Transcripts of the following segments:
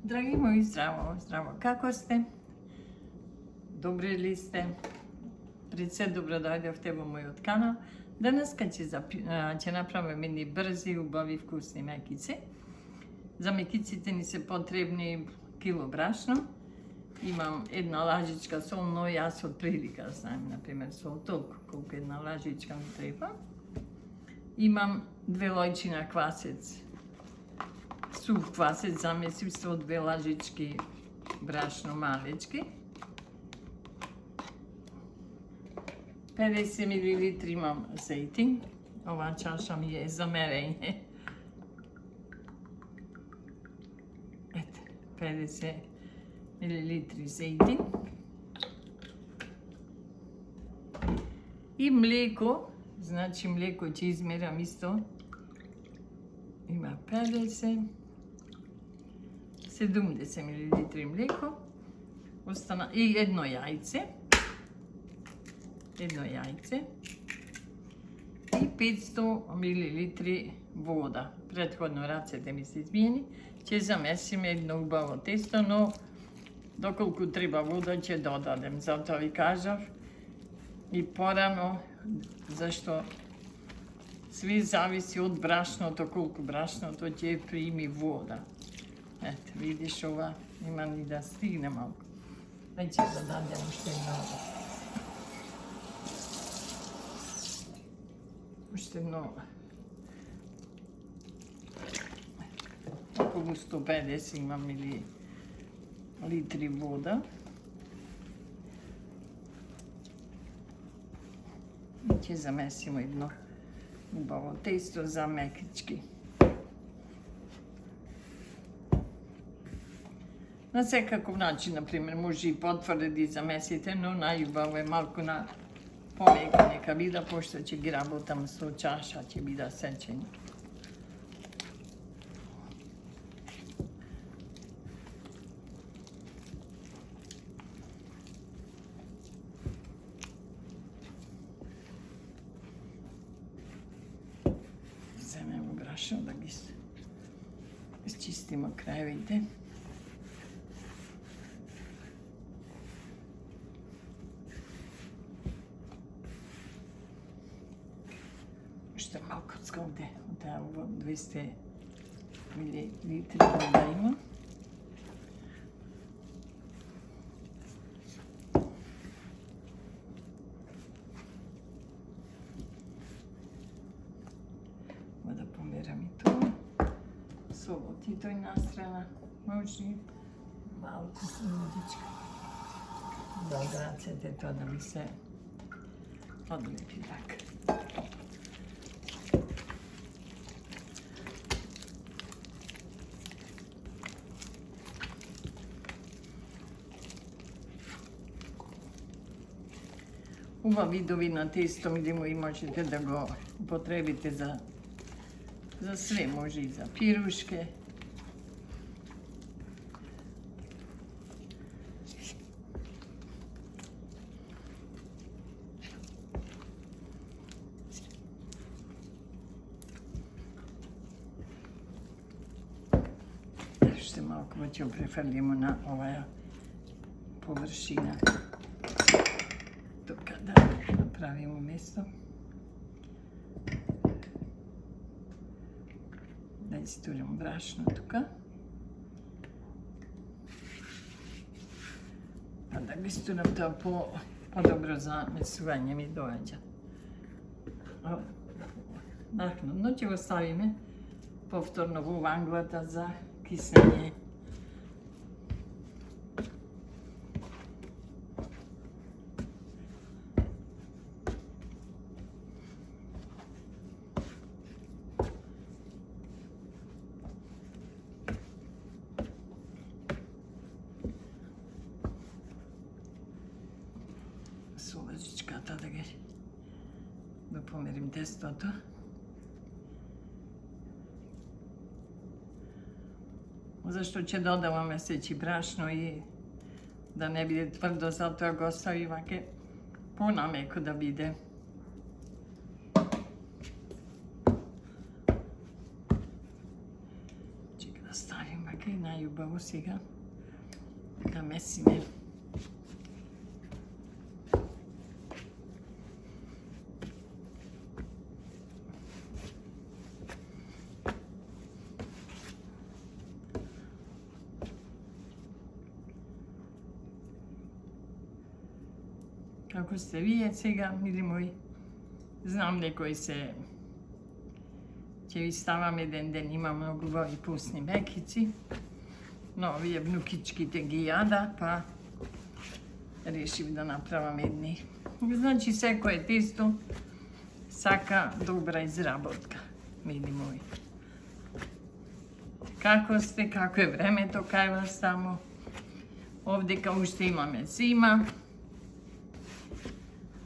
Драги мои, здраво, здраво. Како сте? Добри ли сте? Пред се добро дојдовте во мојот канал. Денеска ќе направим едни брзи, убави, вкусни мекици. За мекиците ни се потребни кило брашно. Имам една лажичка сол, но јас од прилика знаем, например, сол толку, колку една лажичка ми треба. Имам 2 лојчи на квасец. Сув квасец замесив со 2 лажички брашно малечки. 50 мл имам зејтин. Ова чаша ми е за мерење. Ете, 50 мл зејтин. И млеко, значи млеко ќе измерам исто. Има 50, 70 мл млеко. Остана и едно јајце. Едно јајце. И 500 мл вода. Претходно рацете ми се измиени. Ќе замесиме едно убаво тесто, но доколку треба вода ќе додадем. Затоа ви кажав и порано, зашто све зависи од брашното, колку брашното ќе прими вода. Ете, видиш ова, има ни да стигне малку. Ајде ќе додадем уште едно. Уште едно. Околу 150 имам литри вода. И ќе замесиме едно убаво тесто за мекички. На секаков начин, например, може и потврде да замесите, но најубаво е малку на помека нека бида, пошто ќе ги работам со чаша, ќе бида сечени. Земемо брашно да ги изчистимо крајевите. Уште малку овде, од 200 мл вода има. Да померам и тоа. Солот и тој настрана. Може малку лудичка. Да од рацете тоа да ми се одлепи така. Ова видови на тесто и можете да го употребите за све, може и за пирушке. Уште малку ќе префрлимо на оваа површина. Тука да направимо место. Да истурам брашно тука. А да го истурам тоа по-добро замесување ми доаѓа. Но ќе го ставиме повторно во ванглата за киснење. Со лажичката да померим тестото. Зашто ќе додаваме сечи брашно и да не биде тврдо, затоа го остави ваке понамеко да биде. Чека да ставим вака и најубаво сега да месиме. Како сте вие сега, мили мои? Знам некој ќе ви ставам еден ден, има многу убави пусни мекици, но овие внукичките ги јада, па решив да направам едни. Значи, секој тесто сака добра изработка, мили мои. Како сте, како е времето кај вас тамо? Овдека уште имаме зима.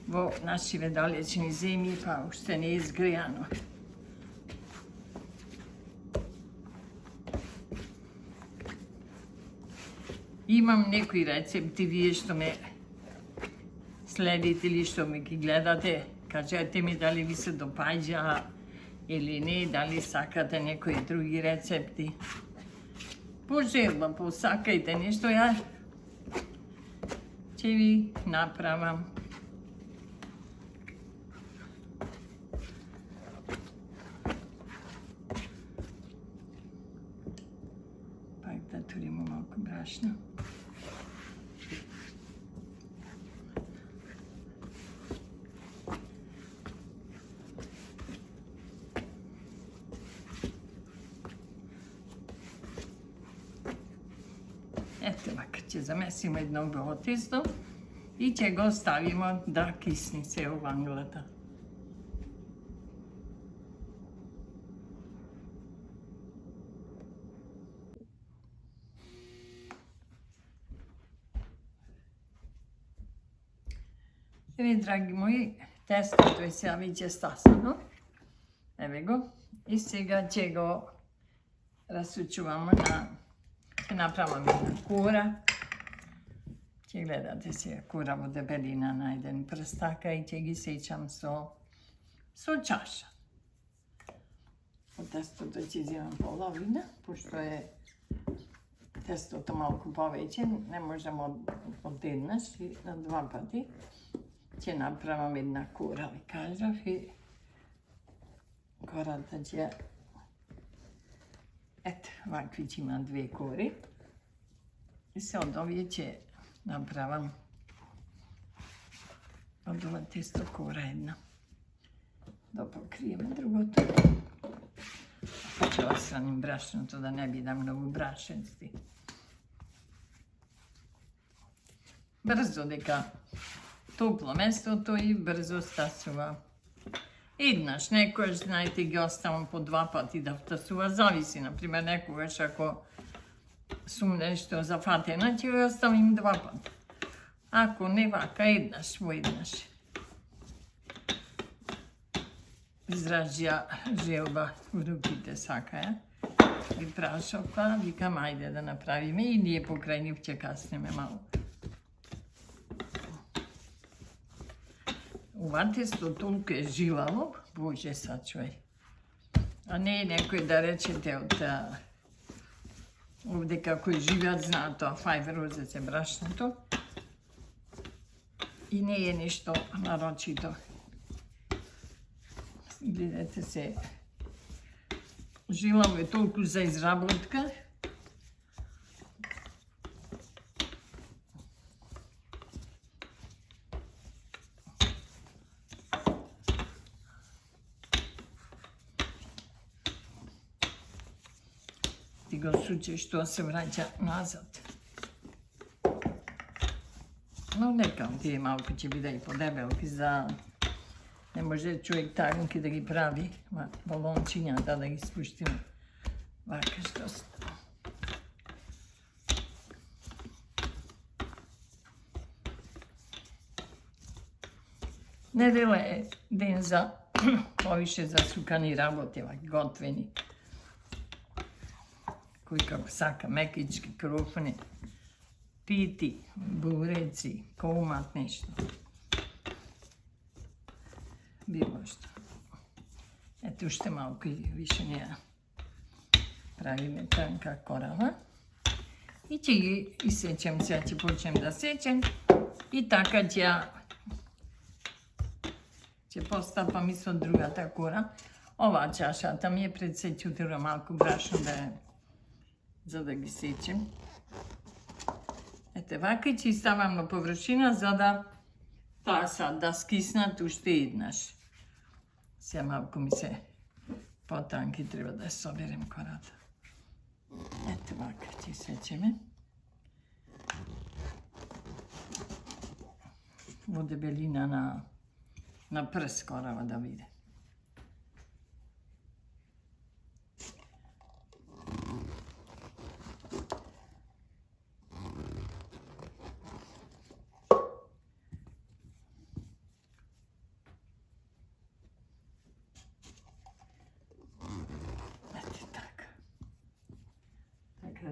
Во нашиве далечни земји, па уште не е изгрејано. Имам некои рецепти, вие што ме следите или што ме ги гледате, кажете ми дали ви се допаѓа или не, дали сакате некои други рецепти. Пожелба, посакајте нешто, ја ќе ви направам. Пак да туримо малку брашно. Ето вака, ќе замесиме едно убаво тесто и ќе го ставиме да кисни се ованглата. Еви, драги мои, тестото е сега веќе стасано. Еве го. И сега ќе го расучуваме на... Ќе направам една кора. Ќе гледате сега кора во дебелина на еден прстака и ќе ги сечам со чаша. Од тестото ќе земам половина, пошто е тестото малку повеќе, не можам одеднаш и на два пати. Ќе направам една кора, ви кажав, и кората ќе... Ето, вакви ќе има две кори. И се од овие ќе направам од ова тесто кора една. Да покриеме другото. Па ќе отстраним брашното да не биде многу брашенсти. Брзо дека топло местото и брзо стасува. Еднаш, некојаш, знаете, ги оставам по два пати да втасува, зависи, например, некогаш ако сум нешто зафатена, ќе го оставим два пати. Ако не вака, еднаш, во еднаш. Изражија желба во руките сакаја. Ви прашав, па викам, ајде да направиме и ние покрај нив ќе каснеме малку. Ова тесто толку е жилаво, боже сачувај. А не е некој да речете од овде како живеат, знаат тоа Five Roses е брашното. И не е нешто нарочито. Гледате се, жилаво е толку за изработка. Ти го сучеш, тоа се враќа назад. Но нека, тие малку ќе биде и подебелки за... Не може човек тајнки да ги прави, балончињата да ги спуштиме. Вака што се. Недела е ден за повише за сукани работи, готвени. Кој како сака, мекички, круфни, пити, буреци, комат, нешто. Било што. Ето уште малку и више не ја правиме танка корава. И ќе ги исечем, сега ќе почнем да сечем. И така ќе постапам и со другата кора. Оваа чашата ми е пред сечутира малку брашно за да ги сечем. Ете вака ќе ставам на површина за да да скиснат уште еднаш. Сега малку ми се потанки, треба да соберем кората. Ето вака ќе сечеме. Во дебелина на прст корава да биде.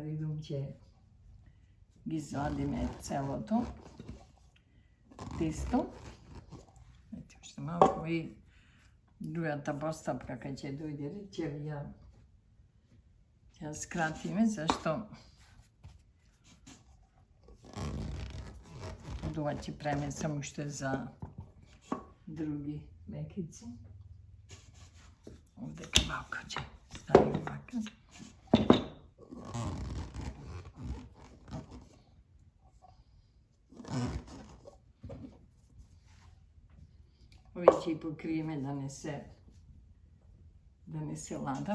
Видум ќе ги извадиме целото тесто. Ете, уште малку и другата постапка кај ќе дојде ред, ќе ја скратиме, зашто ова ќе правиме само уште за други мекици. Овдека малку ќе ставим вака. Ови ќе и покриеме да не се лада.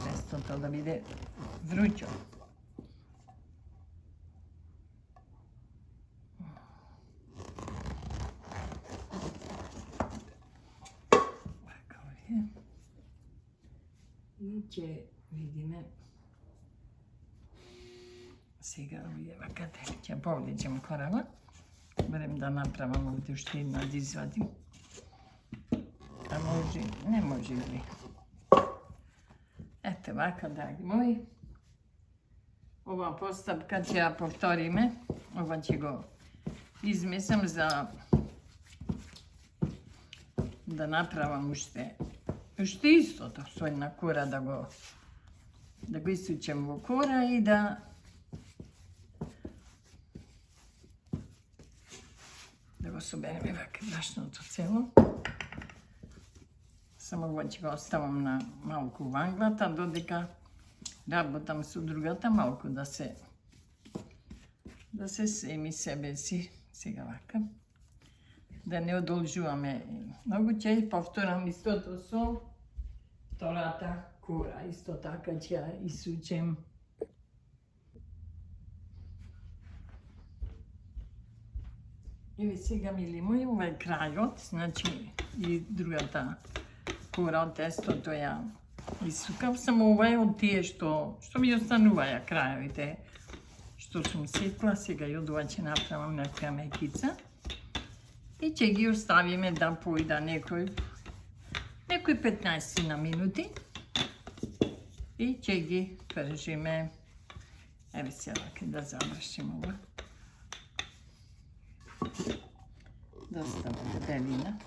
Тестото да биде вручо. Вака овие. И ќе видиме сега овие вака ќе повлечем корава. Берем да направам овде уште една да извадим. А може, не може ли? Ете вака, драги мои. Ова постапка ќе ја повториме. Ова ќе го измесам за да направам уште истото со една кора да го исучем во кора и да го собереме вака брашното цело. Само го ќе го оставам на малку ванглата, додека работам со другата, малку да се семи себе си. Сега вака. Да не одолжуваме многу, ќе повторам истото со втората кора. Исто така ќе ја исучем. Еве сега, мили мои, ова е крајот, значи и другата кора од тестото ја исукав, само ова е од тие што ми остануваја крајовите, што сум сетла, сега и од ова ќе направам некоја мекица и ќе ги оставиме да појда некој 15 на минути и ќе ги пржиме. Еве сега да завршим ова. Доста дебелина.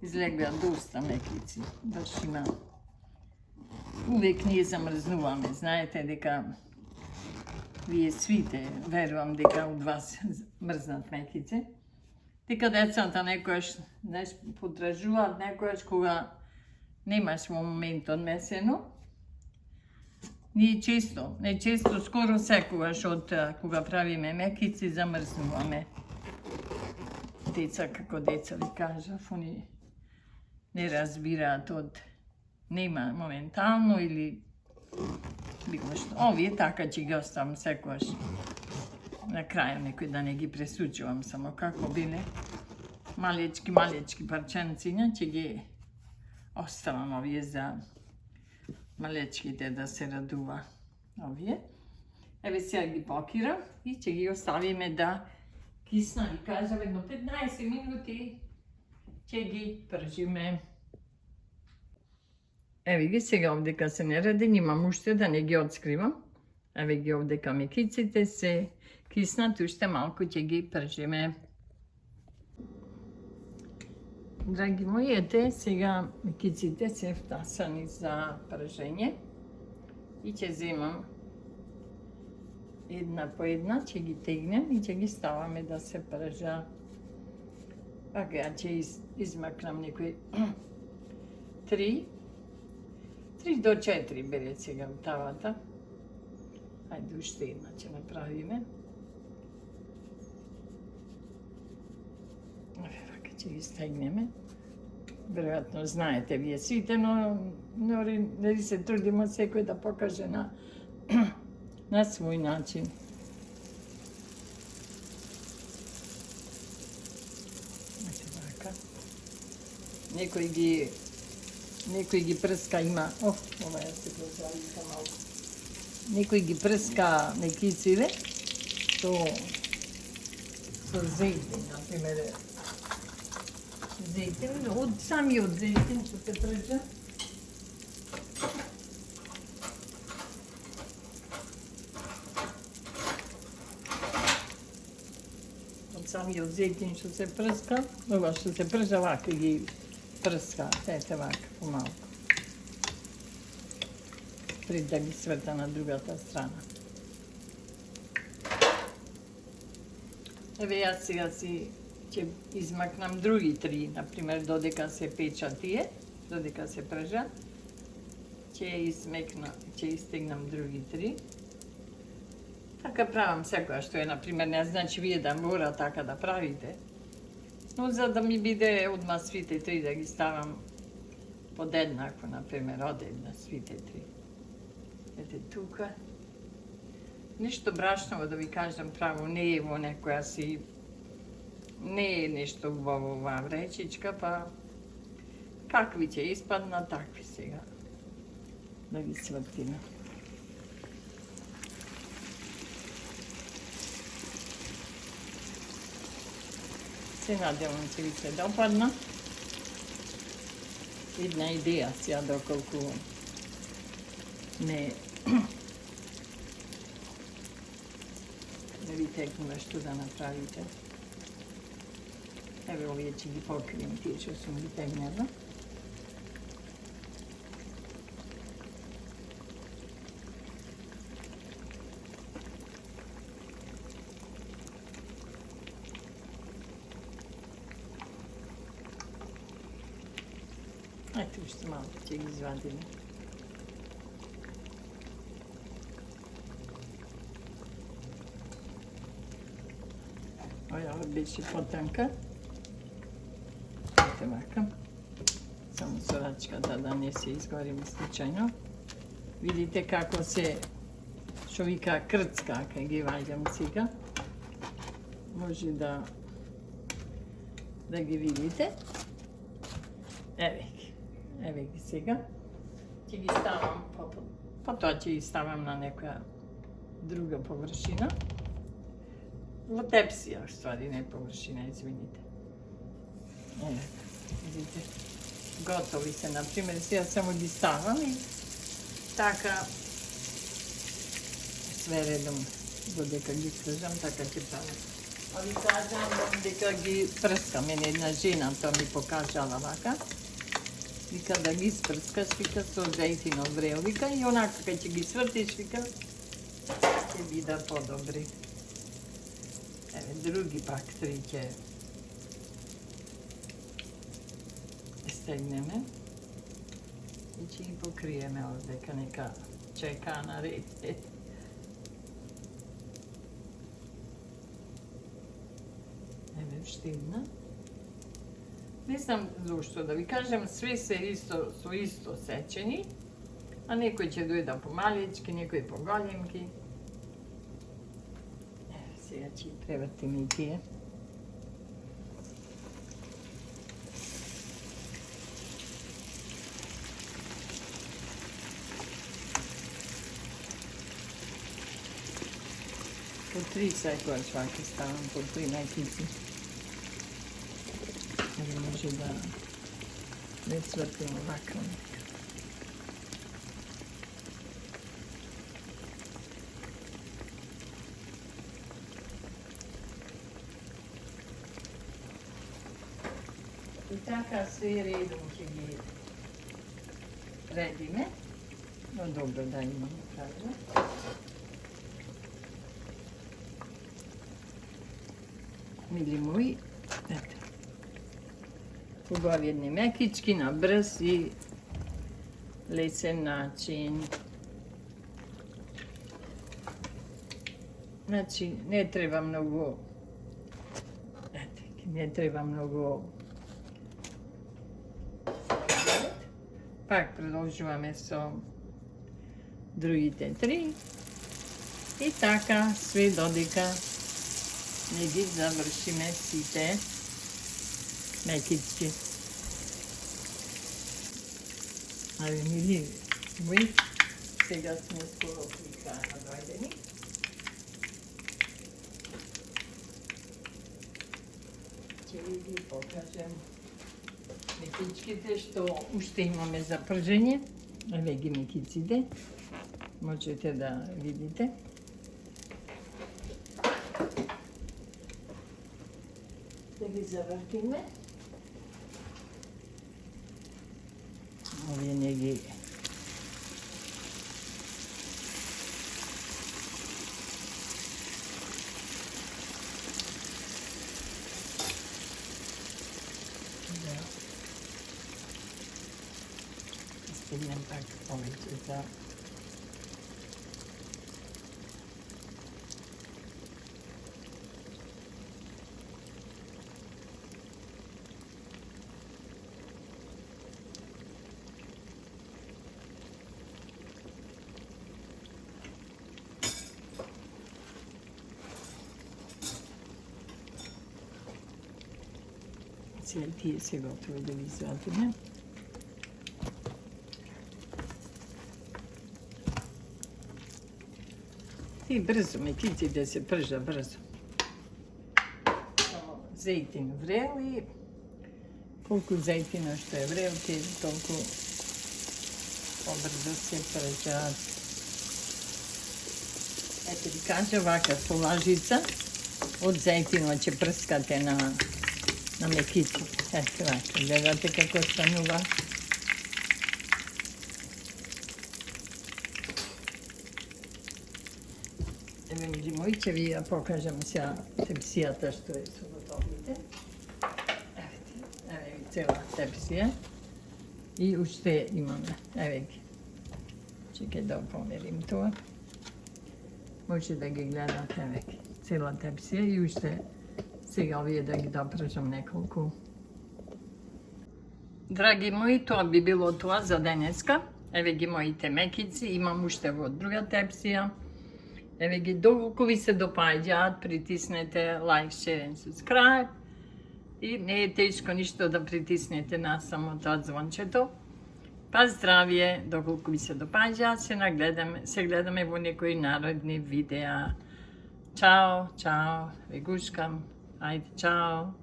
Излегува доста мекици, баш има. Увек ние замрзнуваме, знаете дека вие свите, верувам дека од вас мрзнат мекици. Дека децата некојаш потражуваат, некојаш кога немаш во моментот месено. Ние често, скоро секогаш од кога правиме мекици, замрзнуваме. Деца, како деца ви кажав, они не разбираат од нема моментално или било што. Овие така ќе ги оставам секогаш. На крај некој да не ги пресучувам, само како биле малечки парченциња, ќе ги оставам овие за малечките да се радува овие. Еве сега ги покирам и ќе ги оставиме да кисна, ви кажав, едно 15 минути ќе ги пржиме. Еве ги сега овдека се не ради, имам уште да не ги отскривам. Еве ги овдека мекиците се киснат, уште малку ќе ги пржиме. Драги мои, ете, сега мекиците се втасани за пражење и ќе земам една по една, ќе ги тегнем и ќе ги ставаме да се пража. Пак ја ќе измакнам некои 3 до 4 бере сега у тавата. Ајде, уште една ќе направиме. Ќе ги стегнеме. Веројатно знаете вие сите, но нели се трудимо секој да покаже на свој начин. Ете вака. Некој ги прска, има... ова ја се прозалика малку. Некој ги прска мекиците со зејтин, например, зејтин, од самиот зејтин што се пржа. Од самиот зејтин што се прска, ова што се пржа вака ги прска, ете вака, помалку. Пред да ги сврта на другата страна. Еве јас сега ќе измакнам други 3, например, додека се печа тие, додека се пржа, ќе истегнам други 3. Така правам секоја што е, например, не значи вие да мора така да правите, но за да ми биде одма свите 3 да ги ставам подеднакво, например, одедна свите 3. Ете тука. Ништо брашново да ви кажам право, не е во некоја си... Не е нешто убаво оваа вречичка, па какви ќе испадна, такви сега да ги свртиме. Се надевам ќе ви се допадна. Една идеја сега доколку не ви текнува што да направите. Еве овие ќе ги покрием тие што сум ги тегнала. Ето уште малку ќе ги извадиме. Ова беше потанка. Ете вака. Само со рачката да не се изгориме случајно. Видите како се, што вика крцка, кај ги ваѓам сега. Може да ги видите. Еве ги сега. Ќе ги ставам, потоа ќе ги ставам на некоја друга површина. Во тепсија, ствари, не површина, извините. Еве, видите, готови се, например, сега само ги ставам и така све редом, додека ги свежам, така ќе правам. А ви кажам дека ги прскам, една жена тоа ми покажала вака. Вика да ги спрскаш, вика со зејтинов врел, вика и онака кај ќе ги свртиш, вика, ќе бидат подобри. Еве, други пак 3 ќе стегнеме и ќе ги покриеме овдека, нека чека на ред. Еве, уште една. Не знам зошто да ви кажам, све се со исто сечени, а некој ќе дојда помалички, некој поголемки. Сега ќе ги превртим и тие. По 3 секојаш вака ставам, по 3 мекици. Не може да не цвртим овака. така се редом ќе ги редиме. Но добро да имаме правило. Мили мои, ето. Убави едни мекички на брз и лесен начин. Значи, не треба многу, не треба многу. Пак продолжуваме со другите три. И така, све додека не ги завршиме сите мекички. Ајде, мили мои, сега сме скоро при краја дојдени. Ќе ви ги покажем мекичките што уште имаме за пржење. Еве ги мекиците. Можете да видите. Да ги завртиме. Овие не ги стигнем пак повеќе за тие се готови да ги сватиме. И брзо мекиците се пржа брзо. Само зејтин врел и колку зејтина што е врел, толку побрзо се пржат. Ете ви кажа вака со лажица од зејтинот ќе прскате на мекици. Ето вака, гледате како станува. Еве мили мои, ќе ви ја покажам сега тепсијата што е со готовите. Еве ви цела тепсија. И уште имаме. Еве ги. Чекај да померим тоа. Може да ги гледате, еве ги. Цела тепсија и уште сега овие да ги допржам неколку. Драги мои, тоа би било тоа за денеска. Еве ги моите мекици, имам уште во друга тепсија. Еве ги, доколку ви се допаѓаат, притиснете лайк, share and subscribe. И не е тешко ништо да притиснете на само тоа звончето. Па здравје, доколку ви се допаѓаат, се гледаме во некои наредни видеа. Чао, чао, ве гушкам. Ајде, чао.